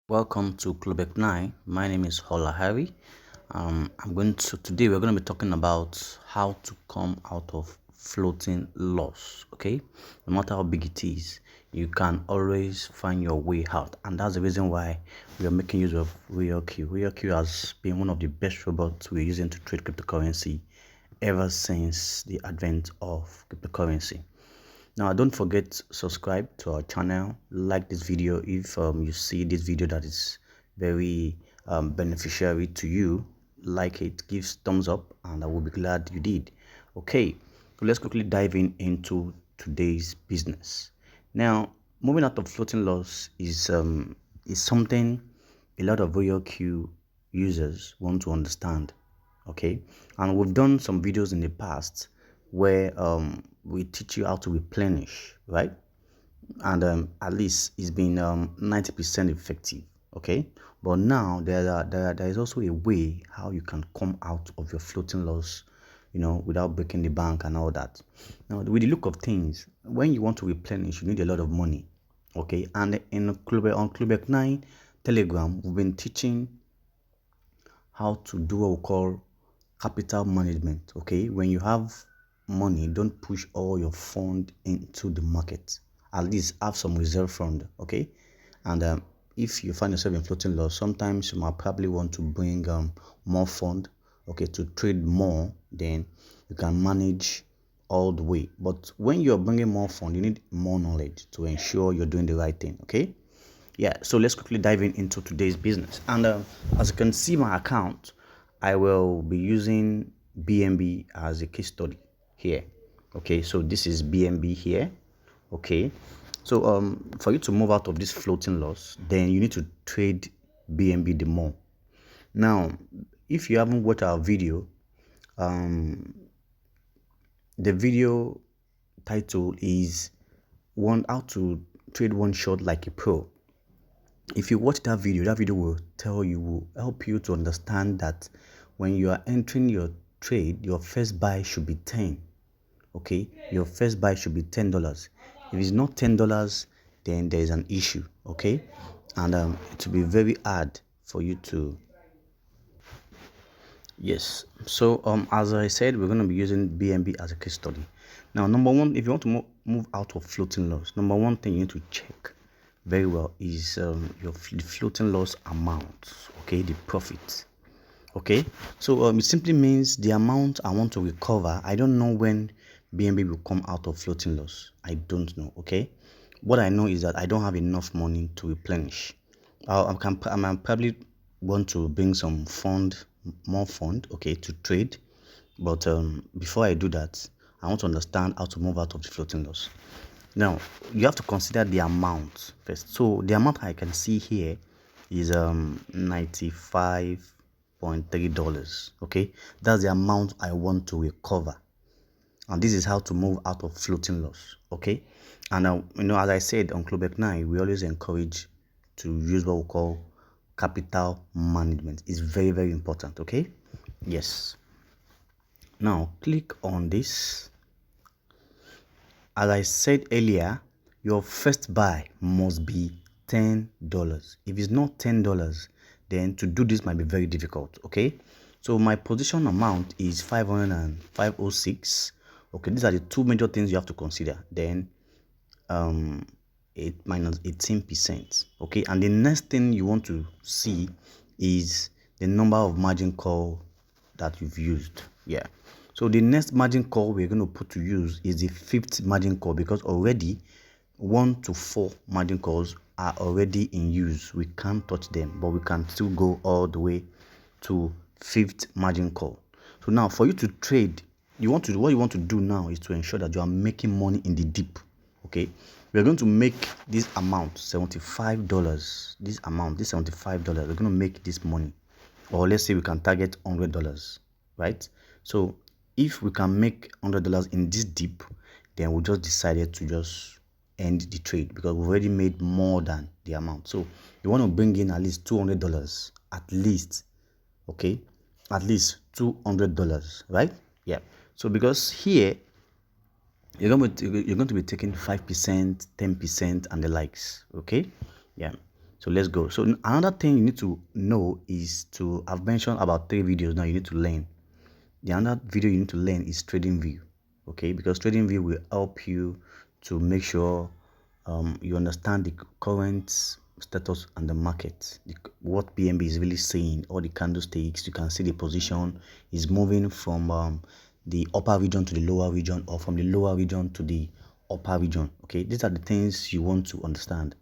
Welcome to Club 9. My name is Hola Harry. Today we're going to be talking about how to come out of floating loss. Okay, no matter how big it is, you can always find your way out, and that's the reason why we are making use of ROYALQ. ROYALQ has been one of the best robots we're using to trade cryptocurrency ever since the advent of cryptocurrency. Now, don't forget subscribe to our channel, like this video if you see this video that is very beneficiary to you. Like it, give thumbs up, and I will be glad you did. Okay, so let's quickly dive into today's business. Now, moving out of floating loss is something a lot of ROYALQ users want to understand. Okay, and we've done some videos in the past where we teach you how to replenish, right? And at least it's been 90% effective. Okay, but now there is also a way how you can come out of your floating loss, without breaking the bank and all that. Now, with the look of things, when you want to replenish, you need a lot of money. Okay, and on Club 9 Telegram, we've been teaching how to do what we call capital management. Okay, when you have money, don't push all your fund into the market. At least have some reserve fund. Okay, and if you find yourself in floating loss, sometimes you might probably want to bring more fund, okay, to trade more. Then you can manage all the way. But when you're bringing more fund, you need more knowledge to ensure you're doing the right thing. Okay, yeah, so let's quickly dive into today's business. And as you can see my account, I will be using BNB as a case study here. Okay, so this is BNB here. Okay, so for you to move out of this floating loss, then you need to trade BNB the more. Now, if you haven't watched our video, the video title is how to trade one shot like a pro. If you watch that video will help you to understand that when you are entering your trade, your first buy should be 10. Okay, your first buy should be $10. If it's not $10, then there is an issue. Okay, and it will be very hard for you to. Yes, so as I said, we're going to be using BNB as a case study. Now, number one, if you want to move out of floating loss, number one thing you need to check very well is your floating loss amount. Okay, the profit. Okay, so it simply means the amount I want to recover. I don't know when BNB will come out of floating loss. I don't know. Okay, what I know is that I don't have enough money to replenish. I probably want to bring some more fund, okay, to trade. But before I do that, I want to understand how to move out of the floating loss. Now, you have to consider the amount first. So the amount I can see here is $95.3. Okay, that's the amount I want to recover, and this is how to move out of floating loss. Okay, and as I said on Club 9, we always encourage to use what we call capital management. It's very, very important. Okay, yes. Now click on this. As I said earlier, your first buy must be $10. If it's not $10, then to do this might be very difficult. Okay, so my position amount is 506. Okay, these are the two major things you have to consider. Then 8 minus 18%. Okay, and the next thing you want to see is the number of margin call that you've used. Yeah, so the next margin call we're going to put to use is the 5th margin call, because already 1 to 4 margin calls are already in use. We can't touch them, but we can still go all the way to 5th margin call. So now for you to trade, what you want to do now is to ensure that you are making money in the dip. Okay, we're going to make this amount $75. This $75, we're going to make this money, or let's say we can target $100, right? So if we can make $100 in this dip, then we just decided to just end the trade, because we've already made more than the amount. So you want to bring in at least $200, at least. Okay, at least $200, right? Yeah, so because here you're going to be taking 5%, 10%, and the likes. Okay, yeah. So let's go. So another thing you need to know is I've mentioned about 3 videos now you need to learn. The another video you need to learn is trading view, okay? Because trading view will help you to make sure you understand the current status and the market, what BNB is really saying, all the candlesticks. You can see the position is moving from the upper region to the lower region, or from the lower region to the upper region. Okay, these are the things you want to understand.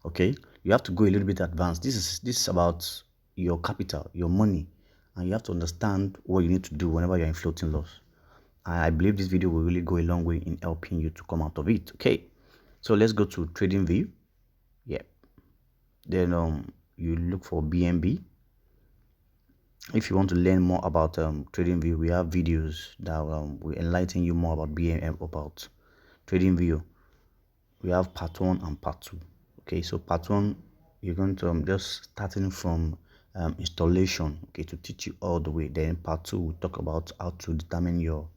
Okay, you have to go a little bit advanced. This is about your capital, your money, and you have to understand what you need to do whenever you're in floating loss. I believe this video will really go a long way in helping you to come out of it. Okay, so let's go to trading view. Yeah, then you look for BNB. If you want to learn more about trading view, we have videos that will enlighten you more about BNB, about trading view. We have part 1 and part 2. Okay, so part 1, you're going to just starting from installation, okay, to teach you all the way. Then part 2 will talk about how to determine your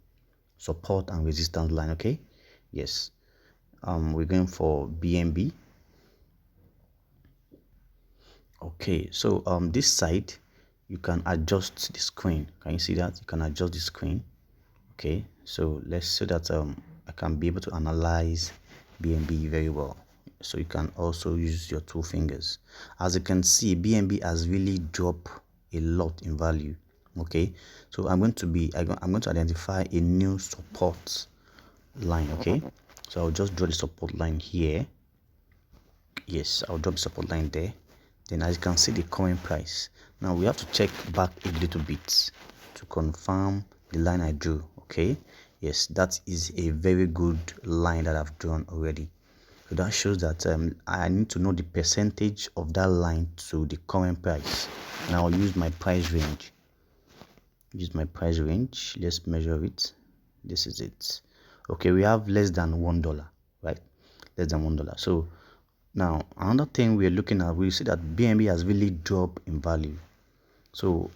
support and resistance line. Okay, yes, we're going for BNB. Okay, so this side you can adjust the screen. Can you see that? You can adjust the screen. Okay, so let's so that I can be able to analyze BNB very well. So you can also use your 2 fingers. As you can see, BNB has really dropped a lot in value. Okay, so I'm going to identify a new support line. Okay, so I'll just draw the support line here. Yes, I'll drop the support line there. Then as you can see, the current price. Now we have to check back a little bit to confirm the line I drew. Okay, yes, that is a very good line that I've drawn already. So that shows that I need to know the percentage of that line to the current price. Now I'll use my price range. Let's measure it. This is it. Okay, we have less than $1, right? Less than $1. So now another thing we are looking at, we see that BNB has really dropped in value. So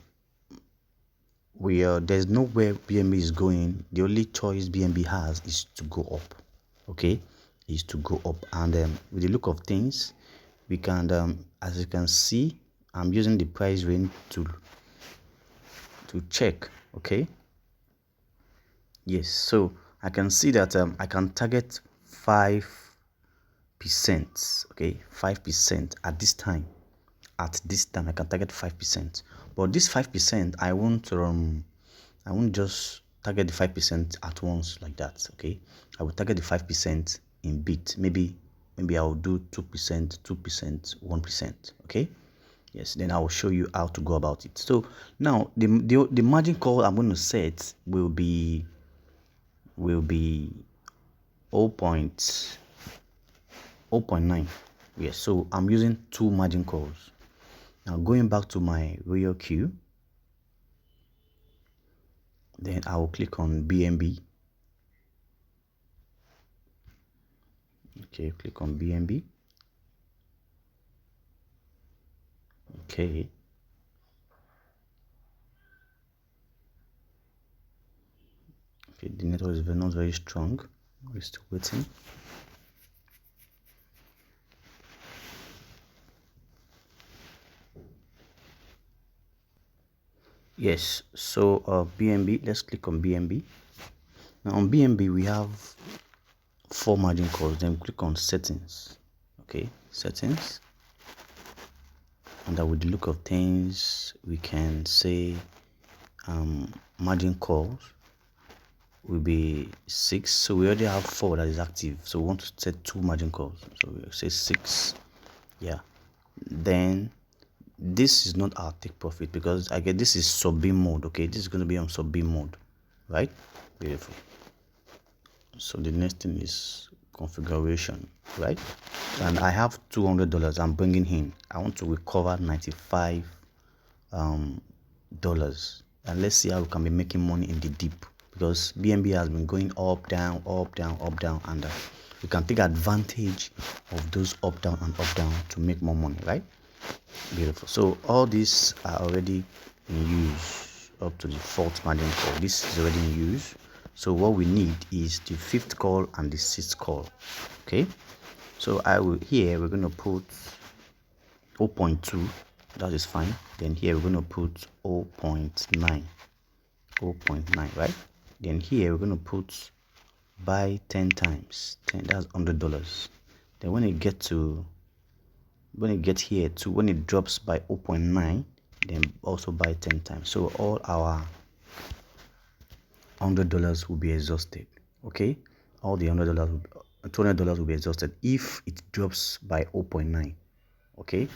there's nowhere BNB is going. The only choice BNB has is to go up. Okay, is to go up. And with the look of things, we can as you can see, I'm using the price range to check. Okay, yes, so I can see that I can target 5%. Okay, 5% at this time. At this time I can target 5%, but this 5% I won't just target the 5% at once like that. Okay, I will target the 5% in bit. Maybe I'll do 2%, 1%. Okay, yes, then I will show you how to go about it. So now the margin call I'm going to set will be 0.9. Yes, so I'm using 2 margin calls. Now going back to my ROYALQ, then I will click on BNB. Okay, click on BNB. Okay, the network is not very strong. We're still waiting. Yes, so BNB, let's click on BNB. Now on BNB we have 4 margin calls. Then click on settings. Okay, settings, and with the look of things we can say margin calls will be 6. So we already have 4 that is active, so we want to set 2 margin calls, so we'll say 6. Yeah, then this is not our take profit because this is sub B mode. Okay, this is going to be on sub B mode, right? Beautiful. So the next thing is configuration, right? And I have $200 I'm bringing in. I want to recover $95 dollars, and let's see how we can be making money in the dip, because BNB has been going up, down, and we can take advantage of those up, down to make more money, right? Beautiful. So all these are already in use up to the 4th margin call. This is already in use. So what we need is the 5th call and the 6th call. Okay, so we're going to put 0.2, that is fine. Then here we're going to put 0.9, 0.9, right? Then here we're going to put buy 10 times 10, that's $100. Then when it gets here to when it drops by 0.9, then also buy 10 times. So all our $100 will be exhausted. Okay, all the $200 will be exhausted if it drops by 0.9. Okay,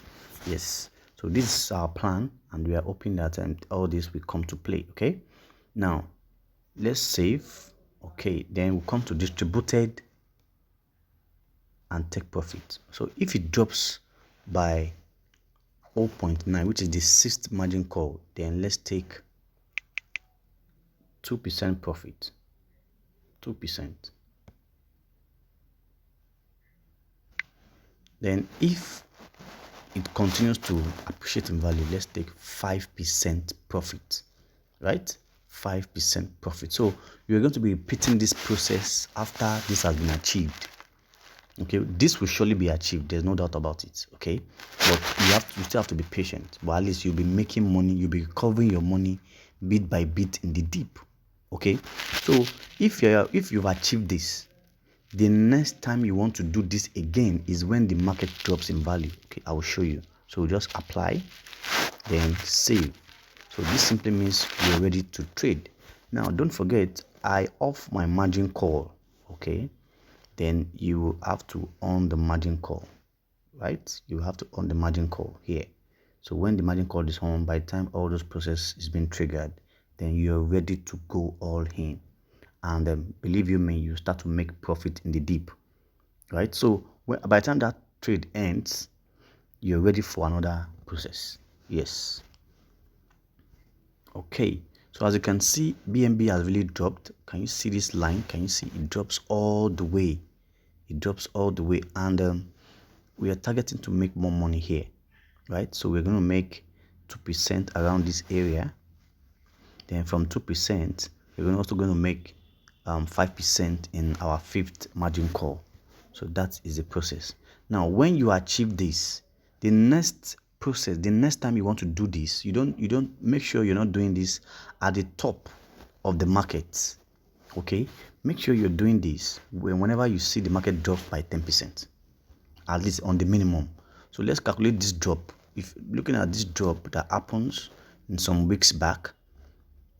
yes. So this is our plan, and we are hoping that all this will come to play. Okay, now let's save. Okay, then we'll come to distributed and take profit. So if it drops by 0.9, which is the sixth margin call, then let's take 2% profit. 2%. Then if it continues to appreciate in value, let's take 5% profit, right? 5% profit. So you're going to be repeating this process after this has been achieved. Okay, this will surely be achieved, there's no doubt about it. Okay, but you still have to be patient, but at least you'll be making money, you'll be recovering your money bit by bit in the deep. Okay, so if you've achieved this, the next time you want to do this again is when the market drops in value. Okay, I will show you. So just apply, then save. So this simply means you're ready to trade. Now don't forget, I off my margin call. Okay, then you will have to on the margin call, right? You have to on the margin call here. So when the margin call is on, by the time all those process is being triggered, then you're ready to go all in. And believe you me, you start to make profit in the deep, right? So by the time that trade ends, you're ready for another process. Yes. Okay, so as you can see, BNB has really dropped. Can you see this line? Can you see it drops all the way? It drops all the way, and we are targeting to make more money here, right? So we're going to make 2% around this area. Then from 2%, we're also going to make 5% in our fifth margin call. So that is the process. Now when you achieve this, the next process, the next time you want to do this, you don't make sure you're not doing this at the top of the market. Okay, make sure you're doing this whenever you see the market drop by 10%, at least on the minimum. So let's calculate this drop. If looking at this drop that happens in some weeks back,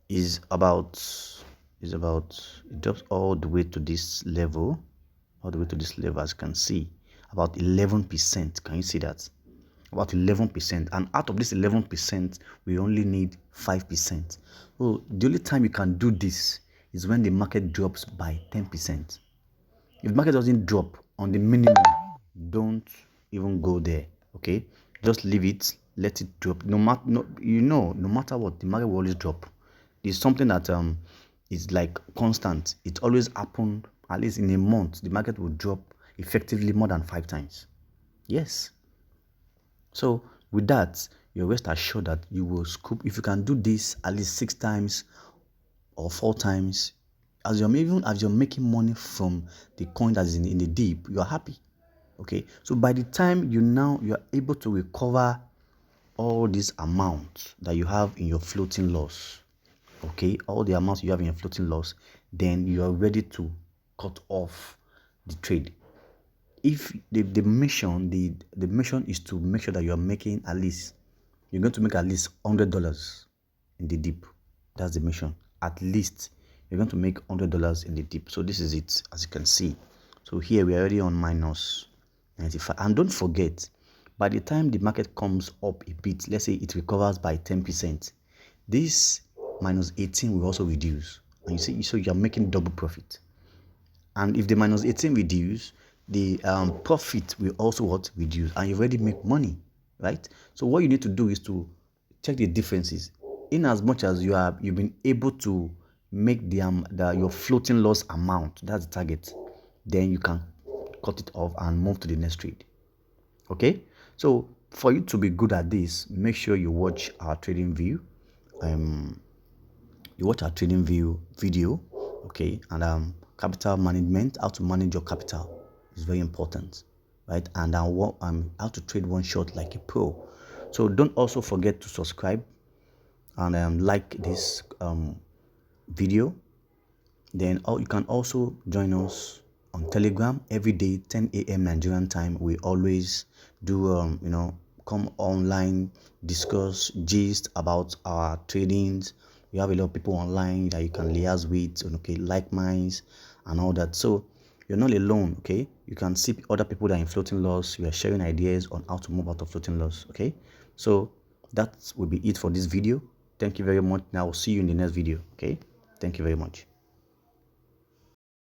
is about it drops all the way to this level, as you can see, about 11%. Can you see that? About 11%, and out of this 11%, we only need 5%. So the only time you can do this is when the market drops by 10%. If the market doesn't drop on the minimum, don't even go there. Okay, just leave it, let it drop. No matter what, the market will always drop. It's something that is like constant. It always happens. At least in a month, the market will drop effectively more than 5 times. Yes. So with that, you're rest assured that you will scoop. If you can do this at least 6 times or 4 times, as you're making money from the coin that is in the deep, you are happy. Okay, so by the time you are able to recover all this amount that you have in your floating loss, okay, all the amounts you have in your floating loss, then you are ready to cut off the trade. If the mission is to make sure that you're going to make at least $100 in the dip. That's the mission. At least you're going to make $100 in the dip. So this is it, as you can see. So here we are already on minus 95. And don't forget, by the time the market comes up a bit, let's say it recovers by 10%, this minus 18 will also reduce. And you see, so you're making double profit. And if the minus 18 reduce, the profit will also reduce, and you already make money, right? So what you need to do is to check the differences. In as much as you've been able to make your floating loss amount, that's the target, then you can cut it off and move to the next trade. Okay, so for you to be good at this, make sure you watch our trading view. You watch our trading view video, okay, and capital management, how to manage your capital is very important. right? And how to trade one shot like a pro. So don't also forget to subscribe and like this video. Then you can also join us on Telegram every day, 10 a.m. Nigerian time. We always do, come online, discuss, gist about our tradings. We have a lot of people online that you can liaise with, okay, like minds and all that. So you're not alone, okay? You can see other people that are in floating loss. We are sharing ideas on how to move out of floating loss, okay? So that will be it for this video. Thank you very much. Now I'll see you in the next video, okay? Thank you very much.